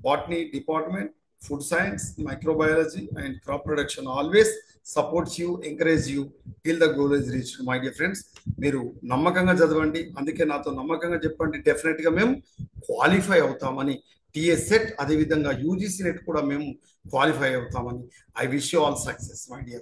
botany department, food science, microbiology and crop production always supports you, encourage you till the goal is reached. My dear friends, మీరు నమ్మకంగా చదవండి, అందుకే నాతో నమ్మకంగా చెప్పండి, డెఫినెట్గా మేము క్వాలిఫై అవుతామని. టీఎస్ సెట్ అదేవిధంగా యూజీసీ నెట్ కూడా మేము క్వాలిఫై అవుతామని. I wish you all success my dear.